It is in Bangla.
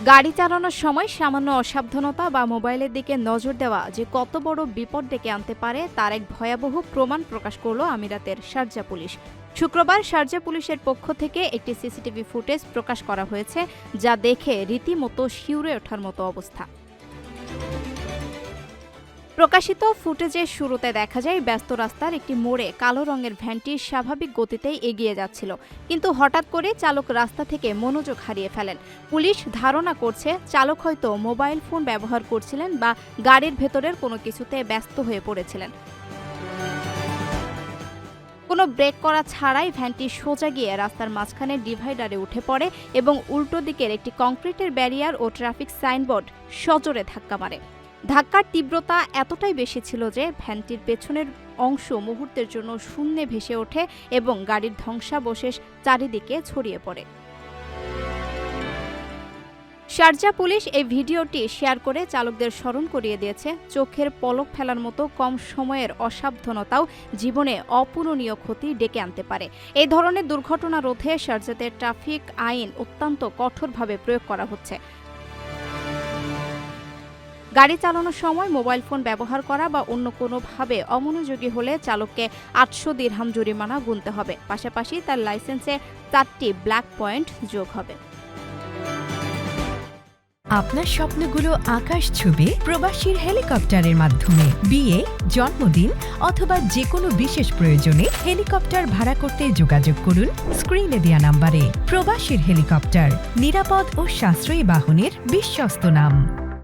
গাড়ি চালানোর সময় সামান্য অসাবধানতা বা মোবাইলের দিকে নজর দেওয়া যে কত বড় বিপদ ডেকে আনতে পারে তার এক ভয়াবহ প্রমাণ প্রকাশ করল আমিরাতের শারজাহ পুলিশ। শুক্রবার শারজাহ পুলিশের পক্ষ থেকে একটি সিসিটিভি ফুটেজ প্রকাশ করা হয়েছে, যা দেখে রীতিমতো শিউরে ওঠার মতো অবস্থা। প্রকাশিত ফুটেজের শুরুতে দেখা যায় ব্যস্ত রাস্তার একটি মোড়ে কালো রঙের ভ্যানটি স্বাভাবিক গতিতেই এগিয়ে যাচ্ছিল, কিন্তু হঠাৎ করে চালক রাস্তা থেকে মনোযোগ হারিয়ে ফেলেন। পুলিশ ধারণা করছে চালক হয়তো মোবাইল ফোন ব্যবহার করছিলেন বা গাড়ির ভেতরের কোনো কিছুতে ব্যস্ত হয়ে পড়েছিলেন। কোনো ব্রেক করা ছাড়াই ভ্যানটি সোজা গিয়ে রাস্তার মাঝখানে ডিভাইডারে উঠে পড়ে এবং উল্টো দিকের একটি কংক্রিটের ব্যারিয়ার ও ট্রাফিক সাইনবোর্ড সজোরে ধাক্কা মারে। ধাক্কার তীব্রতা এতটাই বেশি ছিল যে ভ্যানটির পেছনের অংশ মুহূর্তের জন্য শূন্যে ভেসে ওঠে এবং গাড়ির ধ্বংসাবশেষ চারিদিকে ছড়িয়ে পড়ে। শারজাহ পুলিশ এই ভিডিওটি শেয়ার করে চালকদের স্মরণ করিয়ে দিয়েছে, চোখের পলক ফেলার মতো কম সময়ের অসাবধানতাও জীবনে অপূরণীয় ক্ষতি ডেকে আনতে পারে। এই ধরনের দুর্ঘটনা রোধে শারজাহের ট্রাফিক আইন অত্যন্ত কঠোরভাবে প্রয়োগ করা হচ্ছে। গাড়ি চালানোর সময় মোবাইল ফোন ব্যবহার করা বা অন্য কোনোভাবে অমনোযোগী হলে চালককে ৮০০ দিরহাম জরিমানা গুনতে হবে। পাশাপাশি তার লাইসেন্সে ৪টি ব্ল্যাক পয়েন্ট যোগ হবে। আপনার স্বপ্নগুলো আকাশ ছুবে প্রবাসীর হেলিকপ্টারের মাধ্যমে। বিয়ে, জন্মদিন অথবা যে কোনো বিশেষ প্রয়োজনে হেলিকপ্টার ভাড়া করতে যোগাযোগ করুন স্ক্রিনে দেয়া নাম্বারে। প্রবাসীর হেলিকপ্টার, নিরাপদ ও সাশ্রয়ী বাহনের বিশ্বস্ত নাম।